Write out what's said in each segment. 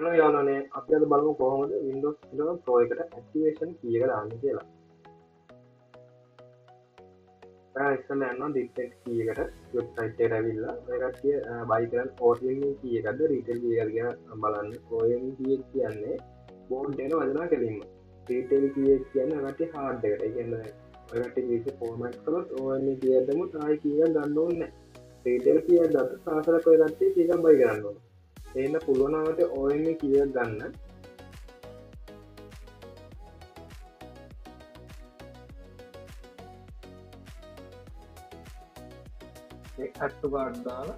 Hello යාලනේ අපි අද බලමු කොහොමද Windows 11 Pro එකට ඇක්ටිවේෂන් කී එක දාන්නේ කියලා. ඔයා ඉස්සෙල්ලා යනවා ඩිටෙක්ට් කී එකට වෙබ්සයිට් එකට ඇවිල්ලා ඔය කට්ටිය බයි කරන් OEM කී එකක්ද රීටේල් කී එකක්ද කියලා බලන්න. OEM කී එක කියන්නේ බෝඩ් එක වදිනවා කෙලින්ම. රීටේල් කී එක කියන්නේ ඔය කට්ටිය හાર્ඩ් එකට. ඒ කියන්නේ ඔය කට්ටිය කී ෆෝමැට් කළොත් OEM කී එක දෙමුත් ආයි කී එක ගන්න ඕනේ නැහැ. රීටේල් කී එක ගත්තොත් සාසලක ඔය කට්ටිය කී එකක් බයි කරන්න ඕනේ. එන්න පුළුවනවට OM කිය ගන්න අට්ටු කාඩ්දාල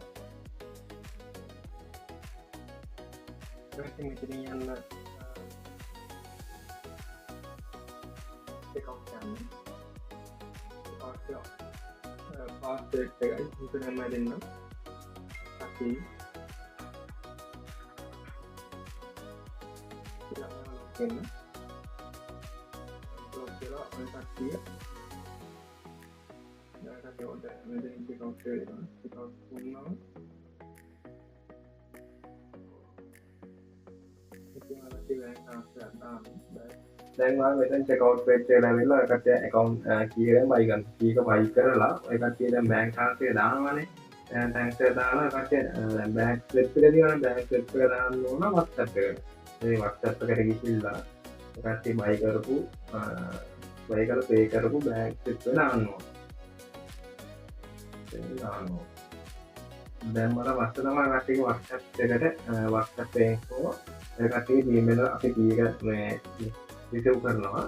මෙතන යන්න පාස්ට් එකයි ඉතින් මම දෙන්නම් අපි එන්න ලොග් කරලා ඔය කට්ටිය දැන් ඔය මෙතන account කරනවා account කරනවා ඉතින් අරටි බෑන්ක් ට්‍රාන්ස්ෆර් දැන් මම මෙතන check out page එකට ඇවිල්ලා ඔය කට්ටිය account key එක බයි ගන්න key එක බයි කරලා ඔය කට්ටිය දැන් bank transfer එක දානවානේ දැන් transfer දාලා ඔය කට්ටිය bank slip එක දිනන bank slip එක දාන්න ඕන WhatsApp එකට ඒ WhatsApp එකට ගිහිල්ලා කට්ටිය බයි කරපු බයි කරලා pay කරපු bank slip එක දාන්න ඕන දැන් මට වස්ත තමයි කට්ටියගේ WhatsApp එකට WhatsApp එකේ ඒ කට්ටිය email අපි කී එක මේ රිසීව් කරනවා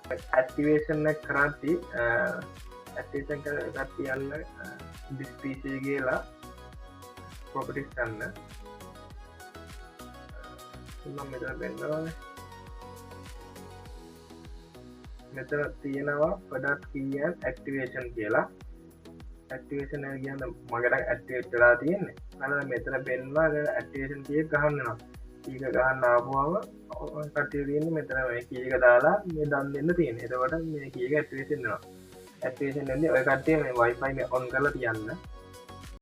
ඇක්ටිවේෂන් එක කරද්දී ඇක්ටිවේෂන් කරද්දී යන්න this PC කියලා properties ගන්න මම මෙතන බෙන්නවා මෙතන තියෙනවා product key and activation කියලා ඇක්ටිවේෂන් එක කියන්නේ මගට ඇක්ටිවේට් වෙලා තියෙන්නේ අන්න මෙතන බෙන්නවා ඇක්ටිවේෂන් key එක ගහන්න වෙනවා key එක ගහන්න ආපුවම කට්ටිය තියෙන්නේ මෙතන මේ key එක දාලා මේ දන් දෙන්න තියෙන්නේ එතකොට මේ key එක ඇක්ටිවේෂන් වෙනවා ඇක්ටිවේෂන් වෙන්නේ ඔය කට්ටිය මේ wifi එක on කරලා තියන්න